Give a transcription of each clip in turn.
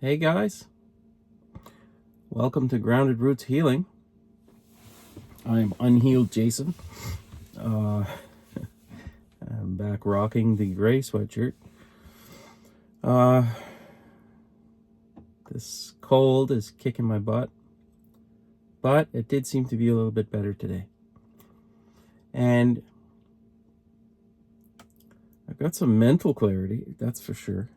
Hey guys, welcome to Grounded Roots Healing. I'm Unhealed Jason. I'm back rocking the gray sweatshirt. This cold is kicking my butt, but it did seem to be a little bit better today. And I've got some mental clarity, that's for sure.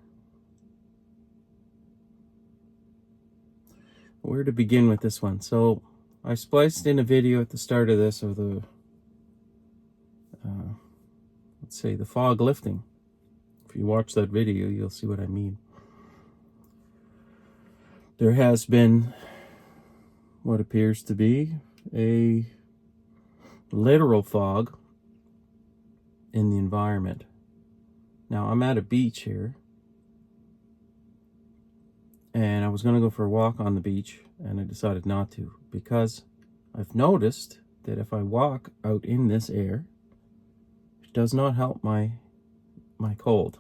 Where to begin with this one? So I spliced in a video at the start of this of the, let's say, the fog lifting. If you watch that video, you'll see what I mean. There has been what appears to be a literal fog in the environment. Now, I'm at a beach here, and I was going to go for a walk on the beach, and I decided not to, because I've noticed that if I walk out in this air, it does not help my cold.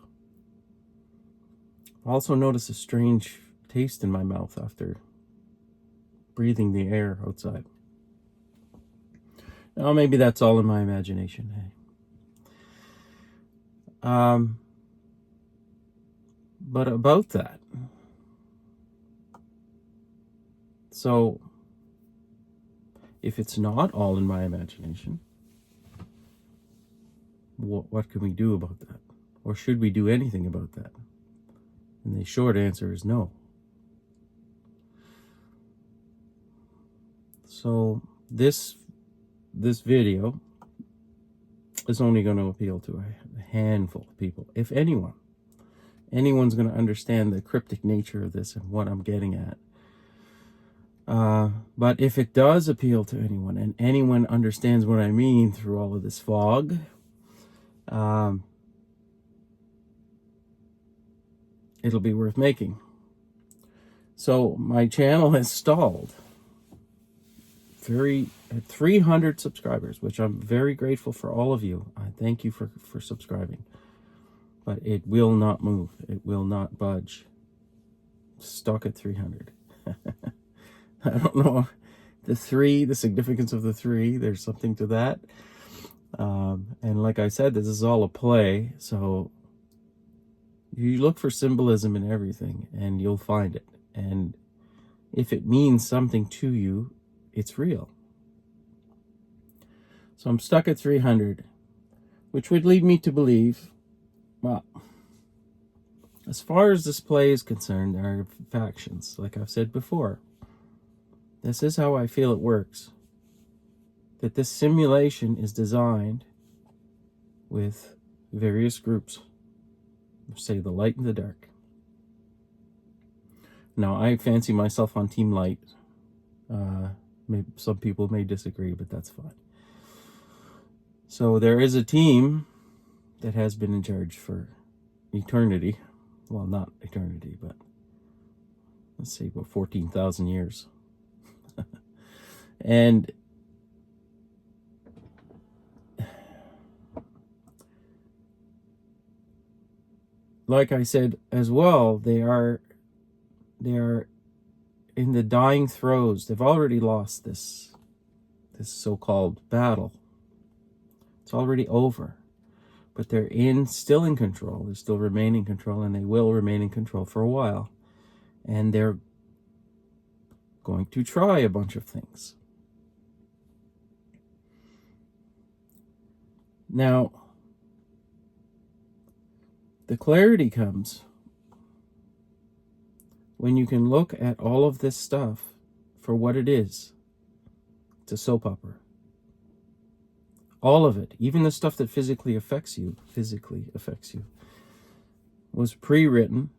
I also notice a strange taste in my mouth after breathing the air outside. Now, maybe that's all in my imagination. But about that, so if it's not all in my imagination, what can we do about that? Or should we do anything about that? And the short answer is no. So this video is only going to appeal to a handful of people, if anyone. Anyone's going to understand the cryptic nature of this and what I'm getting at. But if it does appeal to anyone, and anyone understands what I mean through all of this fog, it'll be worth making. So my channel has stalled at 300 subscribers, which I'm very grateful for all of you. I thank you for subscribing. But it will not move. It will not budge. Stuck at 300. I don't know the significance of the 3. There's something to that. And like I said, this is all a play. So you look for symbolism in everything and you'll find it. And if it means something to you, it's real. So I'm stuck at 300, which would lead me to believe, well, as far as this play is concerned, there are factions, like I've said before. This is how I feel it works. That this simulation is designed with various groups, say the light and the dark. Now, I fancy myself on Team Light. Maybe some people may disagree, but that's fine. So there is a team that has been in charge for eternity. Well, not eternity, but let's say about 14,000 years. And like I said as well, they are in the dying throes. They've already lost this so-called battle. It's already over. But they're still in control. They still remain in control, and they will remain in control for a while. And they're going to try a bunch of things. Now, the clarity comes when you can look at all of this stuff for what it is. It's a soap opera. All of it, even the stuff that physically affects you, was pre-written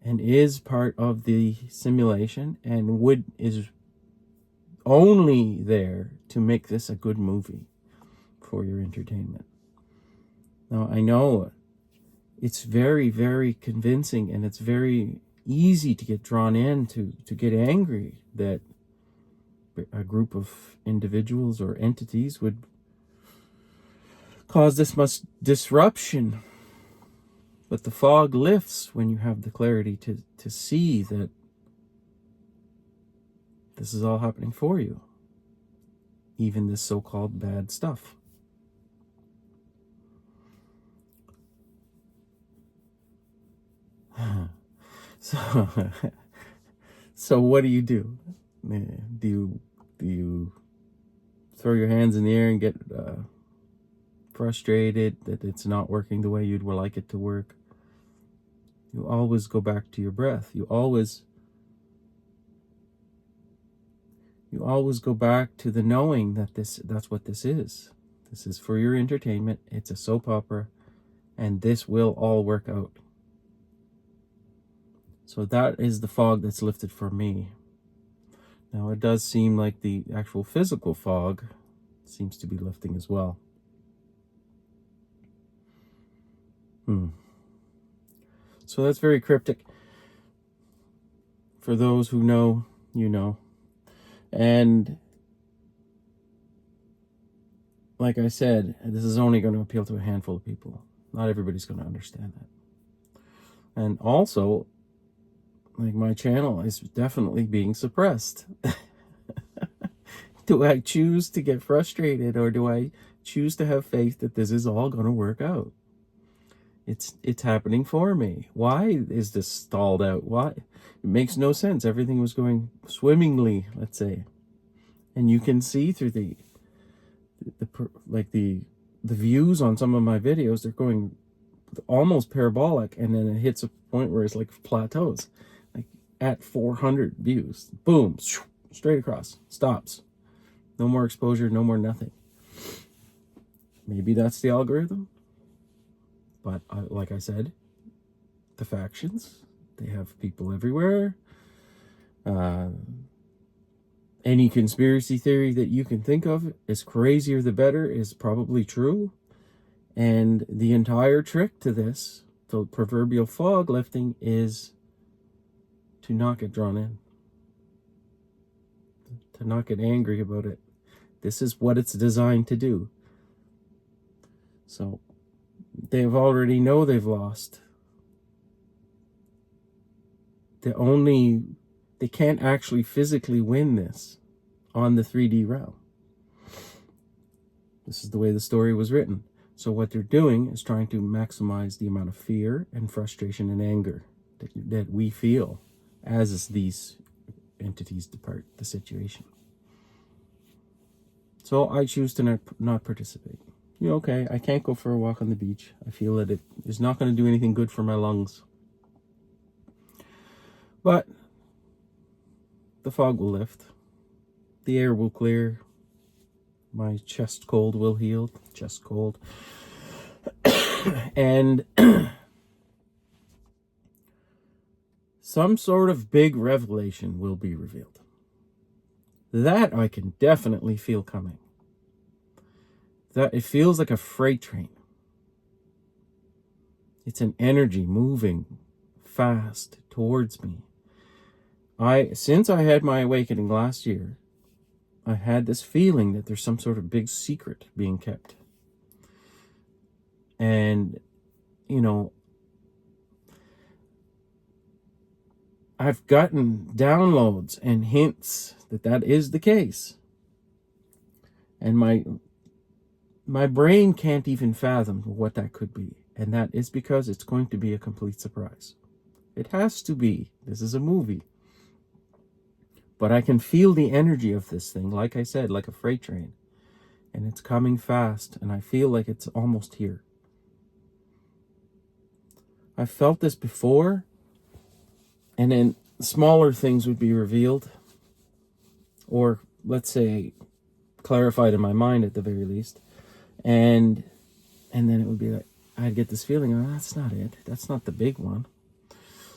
and is part of the simulation and is only there to make this a good movie for your entertainment. Now, I know it's very, very convincing, and it's very easy to get drawn in, to get angry that a group of individuals or entities would cause this much disruption. But the fog lifts when you have the clarity to see that This is all happening for you. Even this so-called bad stuff. So, so what do you do? Do you throw your hands in the air and get frustrated that it's not working the way you'd like it to work? You always go back to your breath. You always go back to the knowing that that's what this is. This is for your entertainment. It's a soap opera, and this will all work out. So that is the fog that's lifted for me. Now it does seem like the actual physical fog seems to be lifting as well. So that's very cryptic. For those who know, you know. And like I said, this is only going to appeal to a handful of people. Not everybody's going to understand that. And also, like, my channel is definitely being suppressed. Do I choose to get frustrated, or do I choose to have faith that this is all going to work out? It's happening for me. Why is this stalled out? Why? It makes no sense. Everything was going swimmingly, let's say. And you can see through the views on some of my videos, they're going almost parabolic, and then it hits a point where it's like plateaus. Like at 400 views, boom, straight across, stops. No more exposure, no more nothing. Maybe that's the algorithm. But like I said, the factions, they have people everywhere. Any conspiracy theory that you can think of, as crazier the better, is probably true. And the entire trick to this, the proverbial fog lifting, is to not get drawn in. To not get angry about it. This is what it's designed to do. So they already know they've lost. They can't actually physically win this on the 3D realm. This is the way the story was written. So what they're doing is trying to maximize the amount of fear and frustration and anger that we feel as these entities depart the situation. So I choose to not participate. Okay, I can't go for a walk on the beach. I feel that it is not going to do anything good for my lungs. But the fog will lift. The air will clear. My chest cold will heal. Chest cold. And some sort of big revelation will be revealed. That I can definitely feel coming. That it feels like a freight train. It's an energy moving fast towards me. Since I had my awakening last year, I had this feeling that there's some sort of big secret being kept. And, I've gotten downloads and hints that is the case. And my brain can't even fathom what that could be. And that is because it's going to be a complete surprise. It has to be. This is a movie. But I can feel the energy of this thing, like I said, like a freight train. And it's coming fast, and I feel like it's almost here. I felt this before, and then smaller things would be revealed. Or, let's say, clarified in my mind at the very least. And then it would be like, I'd get this feeling, oh, that's not it. That's not the big one.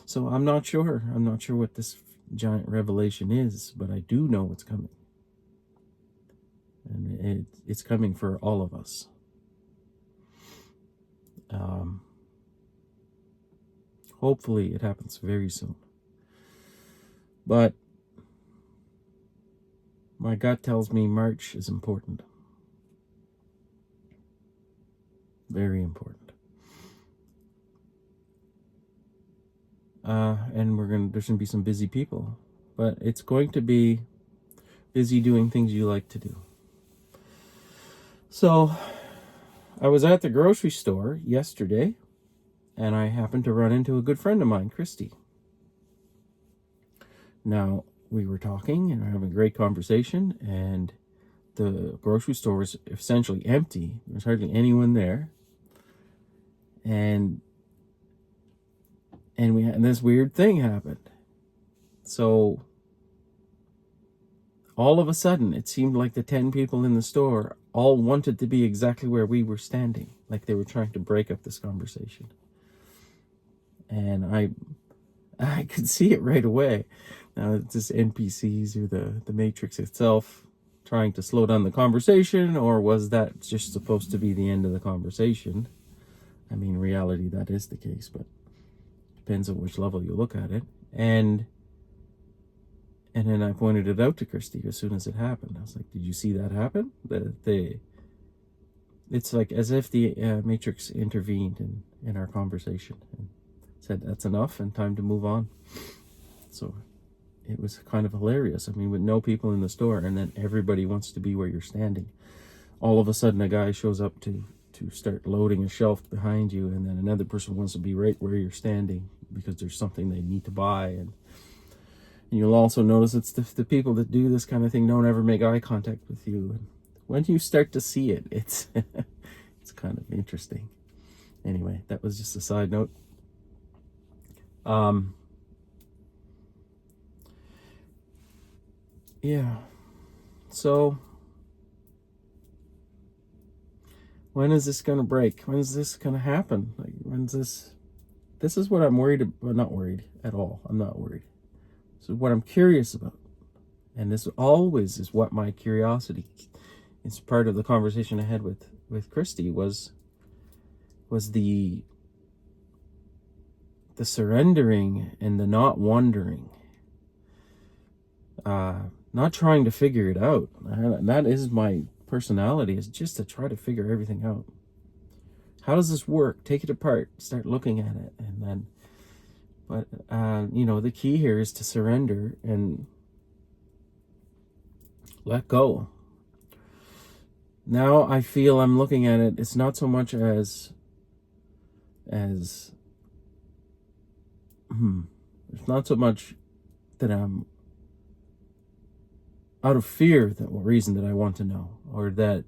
So I'm not sure. I'm not sure what this giant revelation is, but I do know it's coming. And it's coming for all of us. Hopefully it happens very soon. But my gut tells me March is important. Very important. And there's going to be some busy people. But it's going to be busy doing things you like to do. So I was at the grocery store yesterday, and I happened to run into a good friend of mine, Christy. Now, we were talking and having a great conversation, and the grocery store was essentially empty. There was hardly anyone there. And this weird thing happened. So all of a sudden, it seemed like the 10 people in the store all wanted to be exactly where we were standing, like they were trying to break up this conversation. And I could see it right away. Now, it's just NPCs or the Matrix itself trying to slow down the conversation, or was that just supposed to be the end of the conversation? I mean, in reality, that is the case, but depends on which level you look at it. And then I pointed it out to Christy as soon as it happened. I was like, did you see that happen? It's like as if the Matrix intervened in our conversation and said, that's enough and time to move on. So it was kind of hilarious. I mean, with no people in the store, and then everybody wants to be where you're standing. All of a sudden, a guy shows up to start loading a shelf behind you, and then another person wants to be right where you're standing because there's something they need to buy. And you'll also notice it's the people that do this kind of thing don't ever make eye contact with you. And when you start to see it, it's it's kind of interesting. Anyway, that was just a side note. Yeah. So when is this going to break? When is this going to happen? Like, when's this? This is what I'm worried about. Well, not worried at all. I'm not worried. So what I'm curious about, and this always is what my curiosity is, part of the conversation I had with Christy was the surrendering and the not wondering, not trying to figure it out. That is my personality, is just to try to figure everything out. How does this work? Take it apart, start looking at it, and then, but the key here is to surrender and let go. Now I feel I'm looking at it, it's not so much it's not so much that I'm out of fear, that reason that I want to know, or that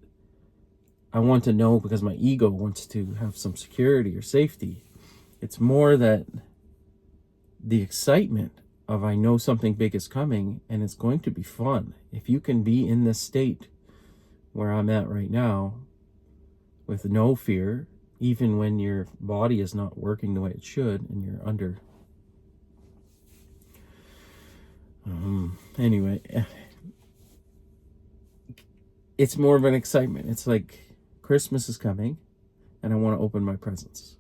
I want to know because my ego wants to have some security or safety. It's more that the excitement of, I know something big is coming and it's going to be fun. If you can be in this state where I'm at right now with no fear, even when your body is not working the way it should and you're under. Anyway, it's more of an excitement. It's like Christmas is coming and I want to open my presents.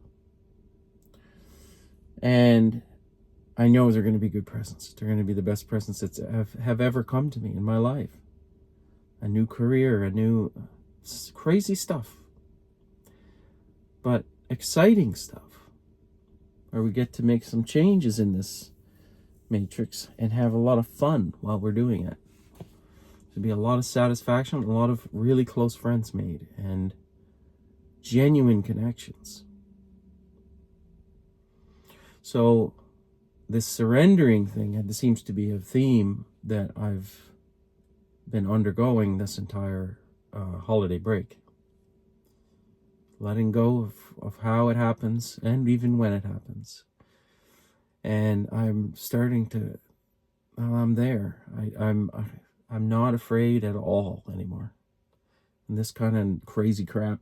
And I know they're going to be good presents. They're going to be the best presents that have ever come to me in my life. A new career, a new crazy stuff. But exciting stuff. Where we get to make some changes in this matrix and have a lot of fun while we're doing it. There'll be a lot of satisfaction, a lot of really close friends made, and genuine connections. So this surrendering thing seems to be a theme that I've been undergoing this entire holiday break. Letting go of how it happens and even when it happens. And I'm starting to, I'm there. I'm not afraid at all anymore. And this kind of crazy crap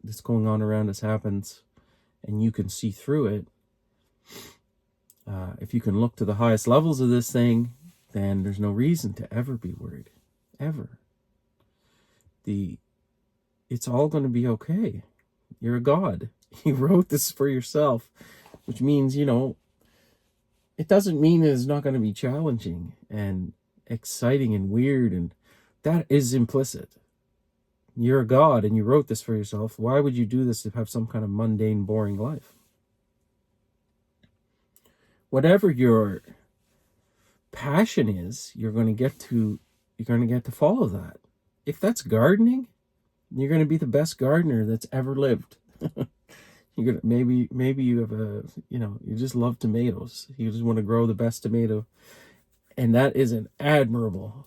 that's going on around us happens, and you can see through it. If you can look to the highest levels of this thing, then there's no reason to ever be worried. Ever. It's all going to be okay. You're a god. You wrote this for yourself, which means, it doesn't mean that it's not going to be challenging and exciting and weird, and that is implicit. You're a god and you wrote this for yourself. Why would you do this to have some kind of mundane, boring life? Whatever your passion is, you're going to get to you're going to get to follow that. If that's gardening, you're going to be the best gardener that's ever lived. You're gonna maybe you have you just love tomatoes. You just want to grow the best tomato, and that is an admirable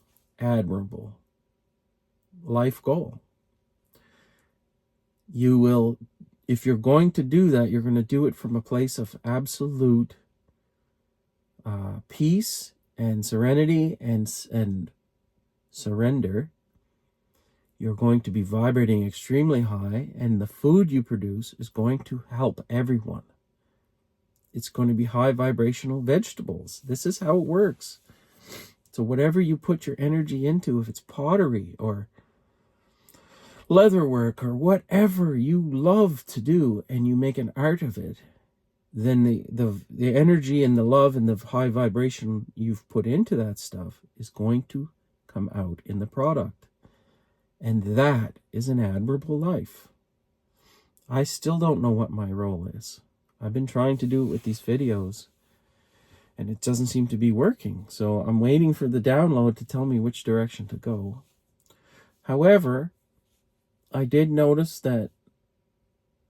life goal. You will, if you're going to do that, you're going to do it from a place of absolute peace and serenity and surrender. You're going to be vibrating extremely high, and the food you produce is going to help everyone. It's going to be high vibrational vegetables. This is how it works. So whatever you put your energy into, if it's pottery or leatherwork or whatever you love to do, and you make an art of it, then the energy and the love and the high vibration you've put into that stuff is going to come out in the product. And that is an admirable life. I still don't know what my role is. I've been trying to do it with these videos, and it doesn't seem to be working. So I'm waiting for the download to tell me which direction to go. However, I did notice that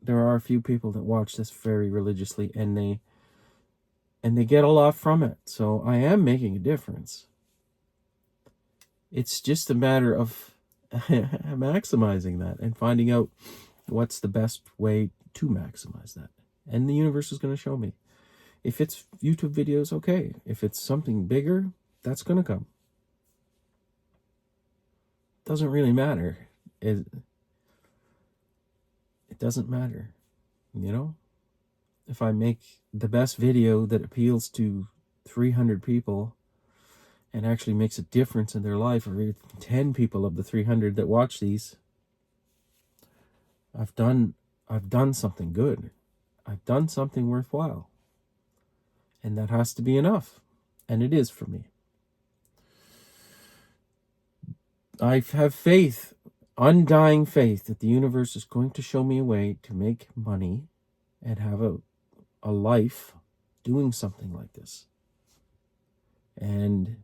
there are a few people that watch this very religiously, and they get a lot from it. So I am making a difference. It's just a matter of maximizing that and finding out what's the best way to maximize that. And the universe is going to show me. If it's YouTube videos, okay. If it's something bigger, that's going to come. Doesn't really matter. It doesn't matter. You know? If I make the best video that appeals to 300 people and actually makes a difference in their life, or 10 people of the 300 that watch these, I've done something good. I've done something worthwhile. And that has to be enough. And it is for me. I have faith, undying faith, that the universe is going to show me a way to make money and have a life doing something like this. And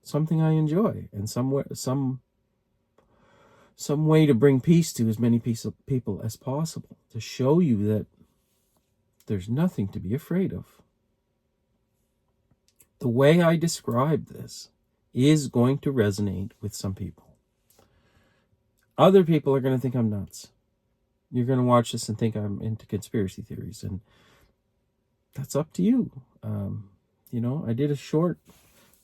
something I enjoy, and some way to bring peace to as many people as possible, to show you that there's nothing to be afraid of. The way I describe this is going to resonate with some people. Other people are going to think I'm nuts. You're going to watch this and think I'm into conspiracy theories, and that's up to you. I did a short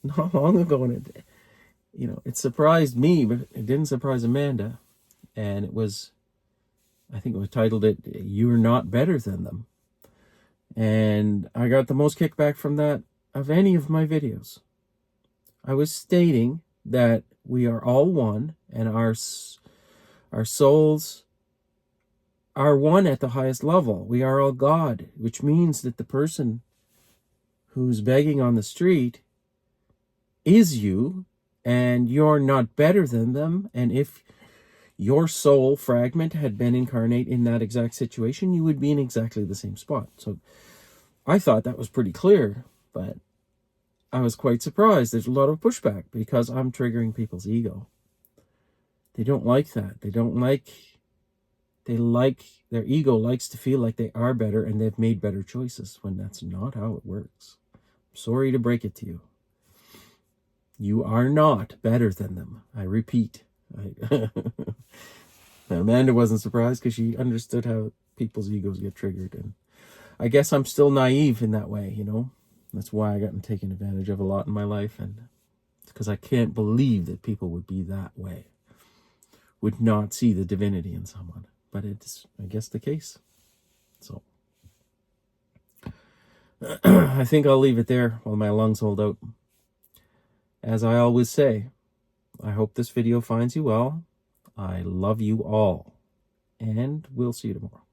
not long ago, and it surprised me, but it didn't surprise Amanda. And I think it was titled "You're Not Better Than Them." And I got the most kickback from that of any of my videos. I was stating that we are all one, and our souls are one at the highest level. We are all God, which means that the person who's begging on the street is you, and you're not better than them. And if your soul fragment had been incarnate in that exact situation, you would be in exactly the same spot. So I thought that was pretty clear, but I was quite surprised. There's a lot of pushback because I'm triggering people's ego. They don't like that. Their ego likes to feel like they are better and they've made better choices, when that's not how it works. I'm sorry to break it to you. You are not better than them. I repeat. Amanda wasn't surprised because she understood how people's egos get triggered. And I guess I'm still naive in that way, That's why I got taken advantage of a lot in my life. And it's because I can't believe that people would be that way. Would not see the divinity in someone. But it's, I guess, the case. So I think I'll leave it there while my lungs hold out. As I always say, I hope this video finds you well. I love you all. And we'll see you tomorrow.